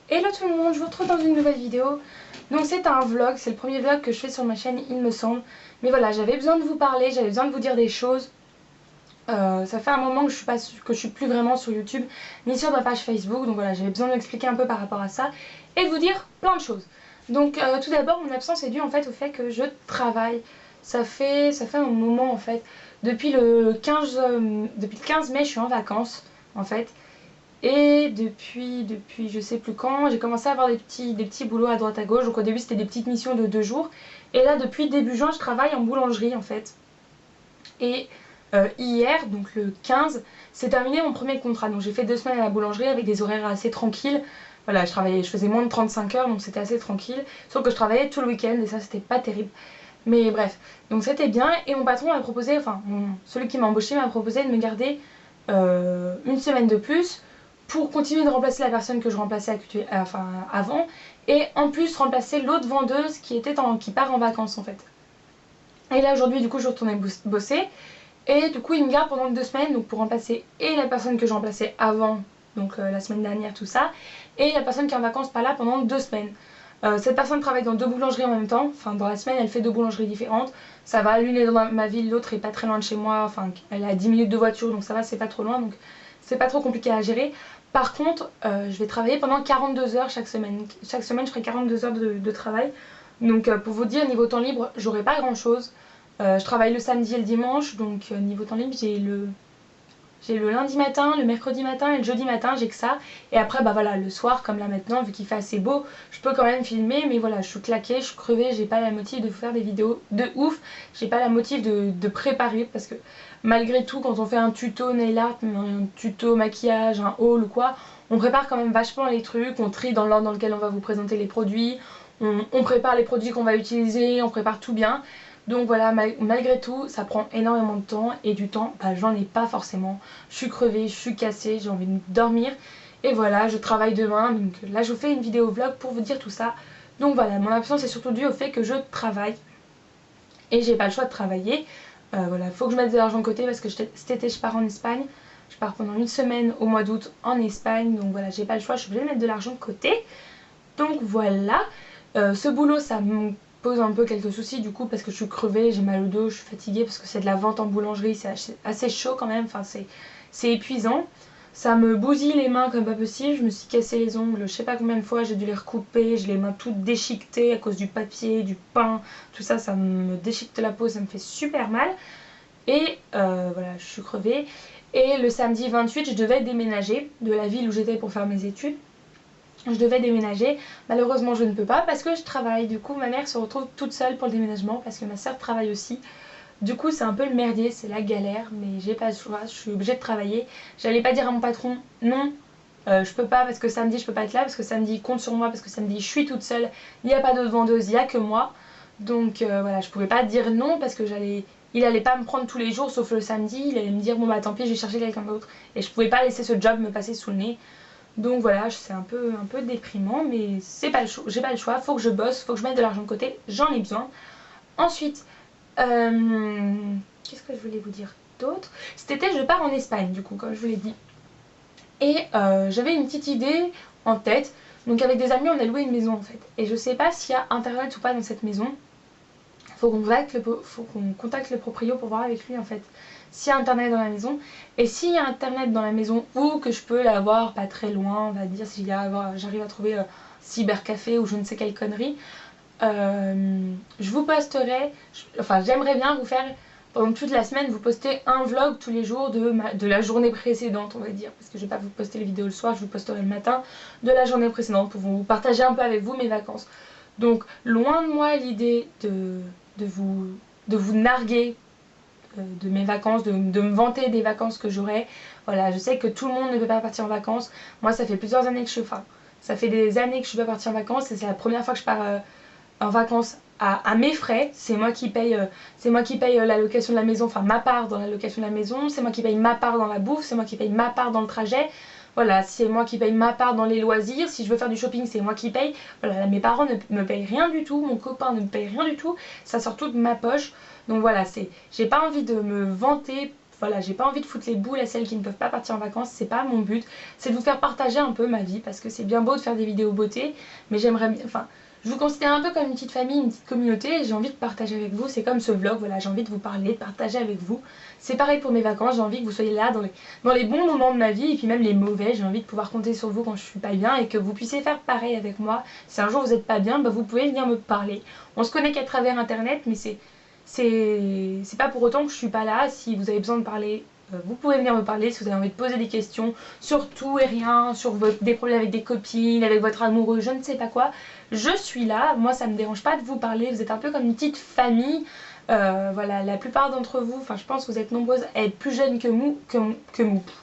Hello tout le monde, je vous retrouve dans une nouvelle vidéo. Donc c'est un vlog, c'est le premier vlog que je fais sur ma chaîne il me semble. Mais voilà, j'avais besoin de vous parler, j'avais besoin de vous dire des choses. Ça fait un moment que je suis plus vraiment sur YouTube ni sur ma page Facebook. Donc voilà, j'avais besoin d'expliquer un peu par rapport à ça et de vous dire plein de choses. Donc tout d'abord, mon absence est due en fait au fait que je travaille. Ça fait un moment en fait. Depuis le 15 mai, je suis en vacances en fait. Et depuis je sais plus quand, j'ai commencé à avoir des petits boulots à droite à gauche. Donc au début c'était des petites missions de 2 jours. Et là depuis début juin je travaille en boulangerie en fait. Et hier, donc le 15, c'est terminé mon premier contrat. Donc j'ai fait 2 semaines à la boulangerie avec des horaires assez tranquilles. Voilà, je faisais moins de 35 heures donc c'était assez tranquille. Sauf que je travaillais tout le week-end et ça c'était pas terrible. Mais bref, donc c'était bien et mon patron m'a proposé, celui qui m'a embauché m'a proposé de me garder une semaine de plus pour continuer de remplacer la personne que je remplaçais avant et en plus remplacer l'autre vendeuse qui part en vacances en fait. Et là aujourd'hui du coup je retournais bosser et du coup il me garde pendant 2 semaines donc pour remplacer et la personne que je remplaçais avant, donc la semaine dernière tout ça, et la personne qui est en vacances pas là pendant 2 semaines. Cette personne travaille dans 2 boulangeries en même temps, enfin dans la semaine elle fait 2 boulangeries différentes. Ça va, l'une est dans ma ville, l'autre est pas très loin de chez moi, enfin elle est à 10 minutes de voiture donc ça va, c'est pas trop loin donc c'est pas trop compliqué à gérer. Par contre je vais travailler pendant 42 heures chaque semaine. Chaque semaine je ferai 42 heures de travail. Donc pour vous dire, niveau temps libre, j'aurai pas grand chose. Je travaille le samedi et le dimanche, donc niveau temps libre j'ai le lundi matin, le mercredi matin et le jeudi matin, j'ai que ça. Et après, bah voilà, le soir, comme là maintenant, vu qu'il fait assez beau, je peux quand même filmer. Mais voilà, je suis claquée, je suis crevée, j'ai pas la motive de vous faire des vidéos de ouf. J'ai pas la motive de préparer parce que malgré tout, quand on fait un tuto nail art, un tuto maquillage, un haul ou quoi, on prépare quand même vachement les trucs, on trie dans l'ordre dans lequel on va vous présenter les produits, on prépare les produits qu'on va utiliser, on prépare tout bien. Donc voilà, malgré tout, ça prend énormément de temps et du temps, bah, j'en ai pas forcément. Je suis crevée, je suis cassée, j'ai envie de dormir. Et voilà, je travaille demain, donc là je vous fais une vidéo vlog pour vous dire tout ça. Donc voilà, mon absence est surtout due au fait que je travaille et j'ai pas le choix de travailler. Voilà, faut que je mette de l'argent de côté parce que cet été je pars en Espagne. Je pars pendant une semaine au mois d'août en Espagne, donc voilà, j'ai pas le choix, je suis obligée de mettre de l'argent de côté. Donc voilà, ce boulot ça me pose un peu quelques soucis du coup parce que je suis crevée, j'ai mal au dos, je suis fatiguée parce que c'est de la vente en boulangerie, c'est assez chaud quand même, enfin c'est épuisant. Ça me bousille les mains comme pas possible, je me suis cassé les ongles, je sais pas combien de fois, j'ai dû les recouper, j'ai les mains toutes déchiquetées à cause du papier, du pain, tout ça, ça me déchiquete la peau, ça me fait super mal. Et voilà, je suis crevée. Et le samedi 28, je devais déménager de la ville où j'étais pour faire mes études. Je devais déménager, malheureusement je ne peux pas parce que je travaille. Du coup ma mère se retrouve toute seule pour le déménagement parce que ma soeur travaille aussi. Du coup c'est un peu le merdier, c'est la galère, mais j'ai pas le choix, je suis obligée de travailler. J'allais pas dire à mon patron non, je peux pas parce que samedi je peux pas être là, parce que samedi il compte sur moi, parce que samedi je suis toute seule, il n'y a pas d'autre vendeuse, il n'y a que moi. Donc voilà, je pouvais pas dire non parce que il allait pas me prendre tous les jours sauf le samedi, il allait me dire bon bah tant pis je vais chercher quelqu'un d'autre. Et je pouvais pas laisser ce job me passer sous le nez. Donc voilà, c'est un peu déprimant, mais c'est pas le choix, j'ai pas le choix, faut que je bosse, faut que je mette de l'argent de côté, j'en ai besoin. Ensuite, qu'est-ce que je voulais vous dire d'autre? Cet été, je pars en Espagne, du coup, comme je vous l'ai dit. Et j'avais une petite idée en tête, donc avec des amis, on a loué une maison en fait. Et je sais pas s'il y a internet ou pas dans cette maison. Faut qu'on contacte le proprio pour voir avec lui en fait s'il y a internet dans la maison. Et s'il y a internet dans la maison ou que je peux l'avoir pas très loin, on va dire, si j'arrive à trouver cybercafé ou je ne sais quelle connerie, je vous posterai, j'aimerais bien vous faire pendant toute la semaine vous poster un vlog tous les jours de la journée précédente, on va dire, parce que je vais pas vous poster les vidéos le soir, je vous posterai le matin de la journée précédente pour vous partager un peu avec vous mes vacances. Donc loin de moi l'idée de vous narguer de mes vacances, de me vanter des vacances que j'aurai. Voilà, je sais que tout le monde ne peut pas partir en vacances. Moi, ça fait plusieurs années que ça fait des années que je suis pas partie en vacances et c'est la première fois que je pars en vacances à mes frais. C'est moi qui paye, la location de la maison, enfin ma part dans la location de la maison. C'est moi qui paye ma part dans la bouffe, c'est moi qui paye ma part dans le trajet. Voilà, c'est moi qui paye ma part dans les loisirs. Si je veux faire du shopping, c'est moi qui paye. Voilà, mes parents ne me payent rien du tout. Mon copain ne me paye rien du tout. Ça sort tout de ma poche. Donc voilà, j'ai pas envie de me vanter voilà, j'ai pas envie de foutre les boules à celles qui ne peuvent pas partir en vacances, c'est pas mon but. C'est de vous faire partager un peu ma vie, parce que c'est bien beau de faire des vidéos beauté, mais j'aimerais bien, enfin, je vous considère un peu comme une petite famille, une petite communauté, et j'ai envie de partager avec vous. C'est comme ce vlog, voilà, j'ai envie de vous parler, de partager avec vous. C'est pareil pour mes vacances, j'ai envie que vous soyez là dans les bons moments de ma vie, et puis même les mauvais. J'ai envie de pouvoir compter sur vous quand je suis pas bien, et que vous puissiez faire pareil avec moi. Si un jour vous n'êtes pas bien, bah, vous pouvez venir me parler. On se connaît qu'à travers internet, mais c'est pas pour autant que je suis pas là. Si vous avez besoin de parler, vous pouvez venir me parler. Si vous avez envie de poser des questions sur tout et rien, sur des problèmes avec des copines, avec votre amoureux, je ne sais pas quoi, je suis là. Moi, ça me dérange pas de vous parler. Vous êtes un peu comme une petite famille. Voilà, la plupart d'entre vous, enfin je pense que vous êtes nombreuses à être plus jeunes que nous,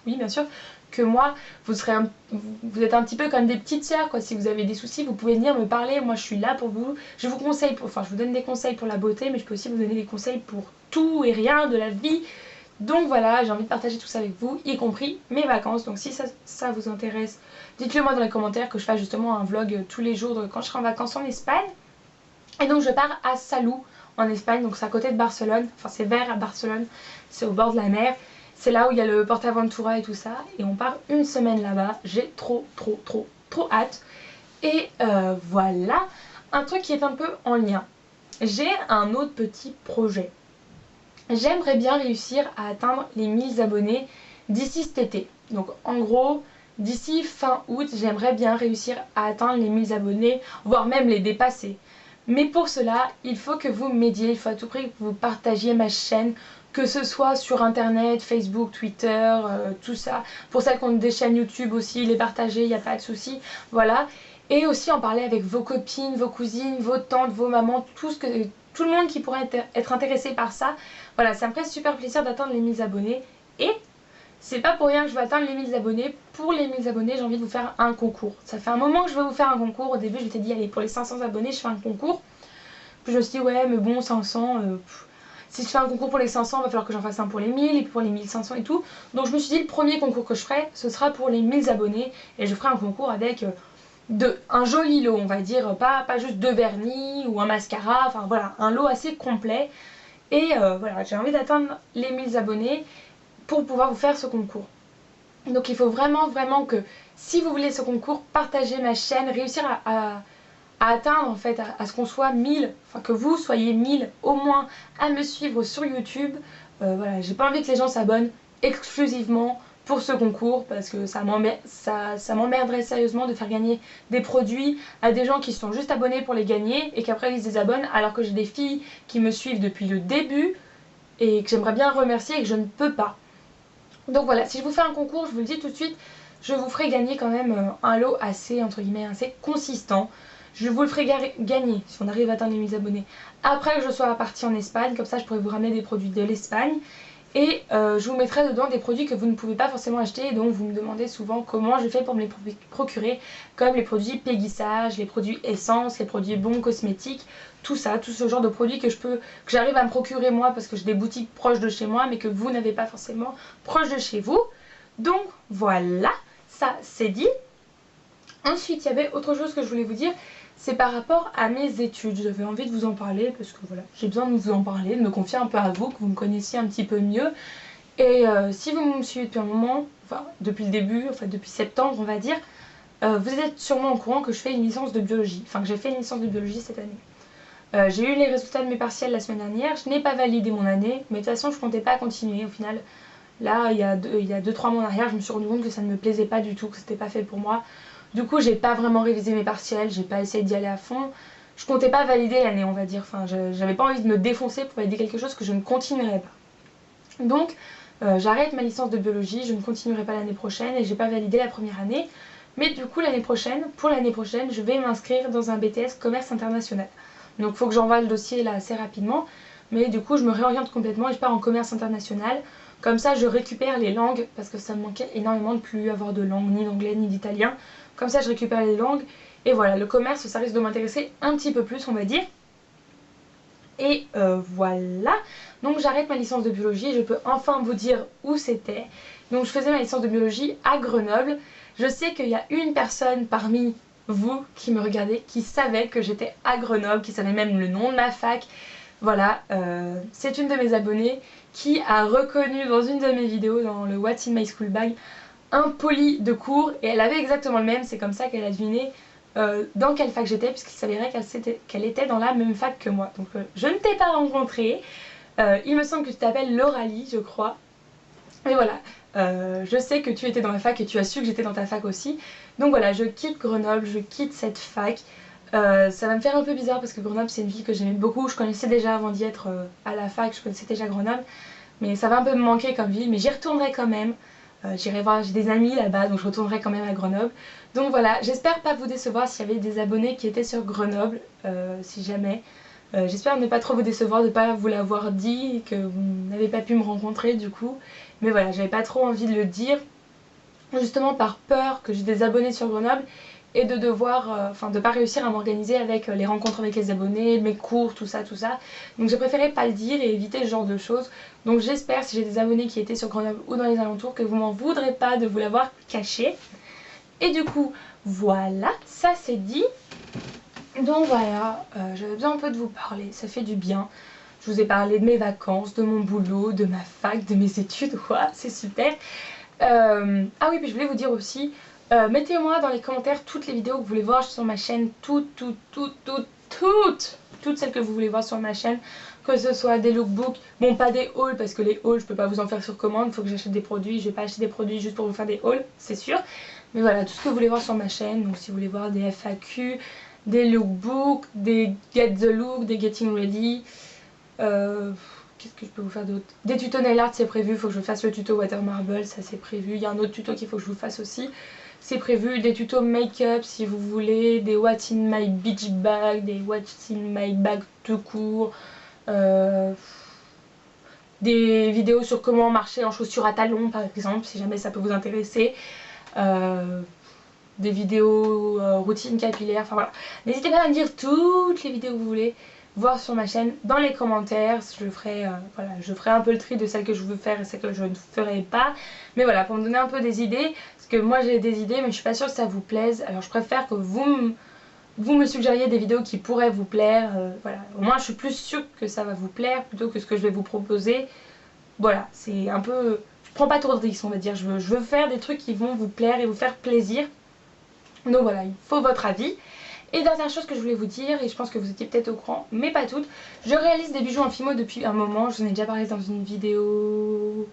oui bien sûr, que moi. Vous êtes un petit peu comme des petites sœurs, quoi. Si vous avez des soucis, vous pouvez venir me parler. Moi, je suis là pour vous. Je vous conseille, enfin, je vous donne des conseils pour la beauté, mais je peux aussi vous donner des conseils pour tout et rien de la vie. Donc voilà, j'ai envie de partager tout ça avec vous, y compris mes vacances. Donc si ça vous intéresse, dites-le moi dans les commentaires, que je fasse justement un vlog tous les jours quand je serai en vacances en Espagne. Et donc je pars à Salou en Espagne, donc c'est à côté de Barcelone, enfin c'est vers Barcelone, c'est au bord de la mer. C'est là où il y a le Portaventura et tout ça. Et on part une semaine là-bas. J'ai trop hâte. Et voilà. Un truc qui est un peu en lien. J'ai un autre petit projet. J'aimerais bien réussir à atteindre les 1000 abonnés d'ici cet été. Donc en gros, d'ici fin août, j'aimerais bien réussir à atteindre les 1000 abonnés, voire même les dépasser. Mais pour cela, il faut que vous m'aidiez, il faut à tout prix que vous partagiez ma chaîne, que ce soit sur internet, Facebook, Twitter, tout ça. Pour celles qui ont des chaînes YouTube aussi, les partager, il n'y a pas de souci. Voilà. Et aussi en parler avec vos copines, vos cousines, vos tantes, vos mamans, tout le monde qui pourrait être intéressé par ça. Voilà, ça me ferait super plaisir d'atteindre les 1000 abonnés. Et c'est pas pour rien que je veux atteindre les 1000 abonnés. Pour les 1000 abonnés, j'ai envie de vous faire un concours. Ça fait un moment que je veux vous faire un concours. Au début, je m'étais dit, allez, pour les 500 abonnés, je fais un concours. Puis je me suis dit, ouais, mais bon, 500, si je fais un concours pour les 500, il va falloir que j'en fasse un pour les 1000 et pour les 1500 et tout. Donc je me suis dit, le premier concours que je ferai, ce sera pour les 1000 abonnés. Et je ferai un concours avec un joli lot, on va dire. Pas juste 2 vernis ou un mascara. Enfin voilà, un lot assez complet. Et voilà, j'ai envie d'atteindre les 1000 abonnés pour pouvoir vous faire ce concours. Donc il faut vraiment que si vous voulez ce concours, partagez ma chaîne, réussir à atteindre en fait, à ce qu'on soit 1000, enfin que vous soyez 1000 au moins à me suivre sur YouTube. Voilà, j'ai pas envie que les gens s'abonnent exclusivement pour ce concours parce que ça m'emmerderait sérieusement de faire gagner des produits à des gens qui sont juste abonnés pour les gagner et qu'après ils se désabonnent, alors que j'ai des filles qui me suivent depuis le début et que j'aimerais bien remercier et que je ne peux pas. Donc voilà, si je vous fais un concours, je vous le dis tout de suite, je vous ferai gagner quand même un lot assez, entre guillemets, assez consistant. Je vous le ferai gagner si on arrive à atteindre les 1000 abonnés après que je sois partie en Espagne, comme ça je pourrai vous ramener des produits de l'Espagne. Et je vous mettrai dedans des produits que vous ne pouvez pas forcément acheter, et donc vous me demandez souvent comment je fais pour me les procurer, comme les produits péguissage, les produits essence, les produits bons cosmétiques, tout ça, tout ce genre de produits que j'arrive à me procurer moi parce que j'ai des boutiques proches de chez moi mais que vous n'avez pas forcément proches de chez vous. Donc voilà, ça c'est dit. Ensuite il y avait autre chose que je voulais vous dire, c'est par rapport à mes études. J'avais envie de vous en parler parce que voilà, j'ai besoin de vous en parler, de me confier un peu à vous, que vous me connaissiez un petit peu mieux. Et si vous me suivez depuis un moment, enfin depuis le début, enfin depuis septembre on va dire, vous êtes sûrement au courant que je fais une licence de biologie, enfin que j'ai fait une licence de biologie cette année. J'ai eu les résultats de mes partiels la semaine dernière, je n'ai pas validé mon année, mais de toute façon je comptais pas continuer au final. Là, il y a 2-3 mois en arrière, je me suis rendu compte que ça ne me plaisait pas du tout, que c'était pas fait pour moi. Du coup, j'ai pas vraiment révisé mes partiels, j'ai pas essayé d'y aller à fond. Je comptais pas valider l'année, on va dire. Enfin, j'avais pas envie de me défoncer pour valider quelque chose que je ne continuerais pas. Donc, j'arrête ma licence de biologie, je ne continuerai pas l'année prochaine et j'ai pas validé la première année. Mais du coup, pour l'année prochaine, je vais m'inscrire dans un BTS commerce international. Donc, il faut que j'envoie le dossier là assez rapidement. Mais du coup, je me réoriente complètement et je pars en commerce international. Comme ça, je récupère les langues, parce que ça me manquait énormément de plus avoir de langue, ni d'anglais, ni d'italien. Comme ça, je récupère les langues. Et voilà, le commerce, ça risque de m'intéresser un petit peu plus, on va dire. Et voilà. Donc, j'arrête ma licence de biologie. Je peux enfin vous dire où c'était. Donc, je faisais ma licence de biologie à Grenoble. Je sais qu'il y a une personne parmi vous qui me regardez, qui savait que j'étais à Grenoble, qui savait même le nom de ma fac. Voilà, c'est une de mes abonnées qui a reconnu dans une de mes vidéos, dans le What's in my school bag, un poli de cours, et elle avait exactement le même. C'est comme ça qu'elle a deviné dans quelle fac j'étais, puisqu'il s'avérait qu'elle était dans la même fac que moi. Donc je ne t'ai pas rencontrée. Il me semble que tu t'appelles Lauralie, je crois. Et voilà, je sais que tu étais dans ma fac et tu as su que j'étais dans ta fac aussi. Donc voilà, je quitte Grenoble, je quitte cette fac. Ça va me faire un peu bizarre parce que Grenoble c'est une ville que j'aimais beaucoup. Je connaissais déjà avant d'y être à la fac, je connaissais déjà Grenoble. Mais ça va un peu me manquer comme ville, mais j'y retournerai quand même. J'irai voir, j'ai des amis là-bas, donc je retournerai quand même à Grenoble. Donc voilà, j'espère pas vous décevoir s'il y avait des abonnés qui étaient sur Grenoble, si jamais. J'espère ne pas trop vous décevoir, de ne pas vous l'avoir dit, que vous n'avez pas pu me rencontrer du coup. Mais voilà, j'avais pas trop envie de le dire, justement par peur que j'ai des abonnés sur Grenoble et de devoir, de pas réussir à m'organiser avec les rencontres avec les abonnés, mes cours, tout ça. Donc j'ai préféré pas le dire et éviter ce genre de choses. Donc j'espère, si j'ai des abonnés qui étaient sur Grenoble ou dans les alentours, que vous m'en voudrez pas de vous l'avoir caché. Et du coup, voilà, ça c'est dit. Donc voilà, j'avais besoin un peu de vous parler, ça fait du bien. Je vous ai parlé de mes vacances, de mon boulot, de ma fac, de mes études, ouais, c'est super. Ah oui, puis je voulais vous dire aussi, mettez-moi dans les commentaires toutes les vidéos que vous voulez voir sur ma chaîne, toutes celles que vous voulez voir sur ma chaîne, que ce soit des lookbooks, bon pas des hauls parce que les hauls je peux pas vous en faire sur commande, il faut que j'achète des produits, je vais pas acheter des produits juste pour vous faire des hauls, c'est sûr. Mais voilà, tout ce que vous voulez voir sur ma chaîne, donc si vous voulez voir des FAQ, des lookbooks, des get the look, des getting ready, qu'est-ce que je peux vous faire d'autre? Des tutos nail art c'est prévu, il faut que je fasse le tuto water marble, ça c'est prévu. Il y a un autre tuto qu'il faut que je vous fasse aussi, c'est prévu. Des tutos make-up si vous voulez, des what's in my beach bag, des what's in my bag tout court, des vidéos sur comment marcher en chaussures à talons par exemple, si jamais ça peut vous intéresser. Des vidéos routine capillaire, enfin voilà. N'hésitez pas à me dire toutes les vidéos que vous voulez voir sur ma chaîne dans les commentaires. Je ferai, voilà, je ferai un peu le tri de celles que je veux faire et celles que je ne ferai pas. Mais voilà, pour me donner un peu des idées, parce que moi j'ai des idées mais je suis pas sûre que ça vous plaise. Alors je préfère que vous me suggériez des vidéos qui pourraient vous plaire. Voilà, au moins je suis plus sûre que ça va vous plaire plutôt que ce que je vais vous proposer. Voilà, c'est un peu... Je prends pas trop de risques on va dire. Je veux faire des trucs qui vont vous plaire et vous faire plaisir. Donc voilà, il faut votre avis. Et dernière chose que je voulais vous dire, et je pense que vous étiez peut-être au courant, mais pas toutes, je réalise des bijoux en fimo depuis un moment. Je vous en ai déjà parlé dans une vidéo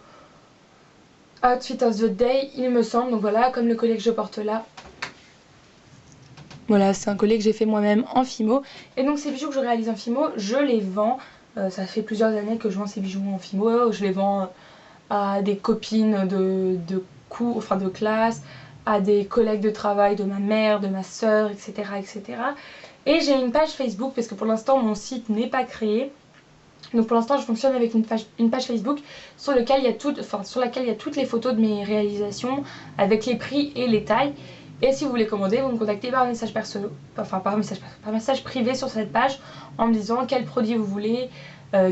Outfit of the Day, il me semble. Donc voilà, comme le collier que je porte là. Voilà, c'est un collier que j'ai fait moi-même en fimo. Et donc ces bijoux que je réalise en fimo, je les vends. Ça fait plusieurs années que je vends ces bijoux en fimo. Je les vends à des copines de cours, enfin de classe, à des collègues de travail de ma mère, de ma soeur, etc. Et j'ai une page Facebook parce que pour l'instant mon site n'est pas créé. Donc pour l'instant je fonctionne avec une page Facebook sur laquelle il y a toutes les photos de mes réalisations avec les prix et les tailles. Et si vous voulez commander, vous me contactez par message perso, par message privé sur cette page en me disant quel produit vous voulez,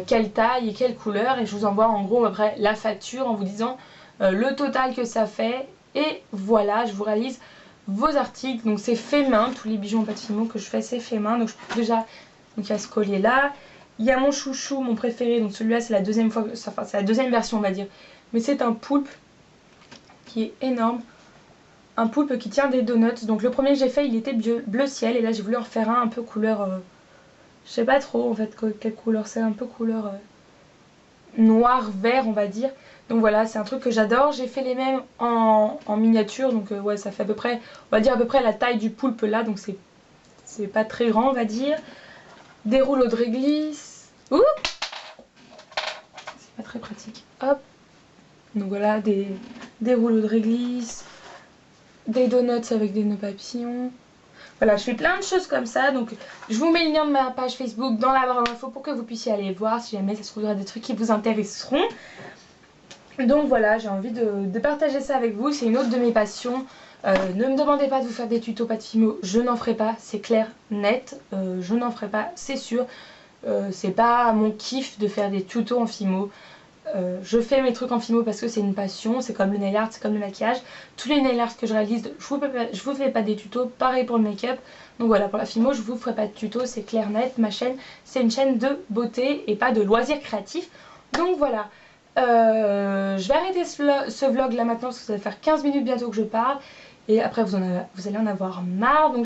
quelle taille et quelle couleur, et je vous envoie en gros après la facture en vous disant le total que ça fait. Et voilà, je vous réalise vos articles. Donc c'est fait main, tous les bijoux en pâte fimo que je fais c'est fait main. Donc déjà, donc il y a ce collier là, il y a mon chouchou, mon préféré. Donc celui-là c'est la deuxième fois, enfin c'est la deuxième version on va dire. Mais c'est un poulpe qui est énorme, un poulpe qui tient des donuts. Donc le premier que j'ai fait il était bleu ciel et là j'ai voulu en refaire un peu couleur, je sais pas trop en fait quelle couleur c'est, un peu couleur noir vert on va dire. Donc voilà, c'est un truc que j'adore. J'ai fait les mêmes en miniature, donc ouais, ça fait à peu près, on va dire à peu près la taille du poulpe là, donc c'est pas très grand on va dire. Des rouleaux de réglisse. Ouh, c'est pas très pratique. Hop. Donc voilà, des rouleaux de réglisse, des donuts avec des nœuds papillons. Voilà, je fais plein de choses comme ça, donc je vous mets le lien de ma page Facebook dans la barre d'infos pour que vous puissiez aller voir si jamais ça se trouvera des trucs qui vous intéresseront. Donc voilà, j'ai envie de partager ça avec vous, c'est une autre de mes passions. Ne me demandez pas de vous faire des tutos pâte fimo, je n'en ferai pas, c'est clair, net, je n'en ferai pas, c'est sûr. C'est pas mon kiff de faire des tutos en fimo. je fais mes trucs en Fimo parce que c'est une passion, c'est comme le nail art, c'est comme le maquillage. Tous les nail art que je réalise, je vous fais pas des tutos, pareil pour le make-up. Donc voilà, pour la Fimo, je vous ferai pas de tutos, c'est clair net. Ma chaîne, c'est une chaîne de beauté et pas de loisirs créatifs. Donc voilà, je vais arrêter ce vlog là maintenant parce que ça va faire 15 minutes bientôt que je parle. Et après vous allez en avoir marre. Donc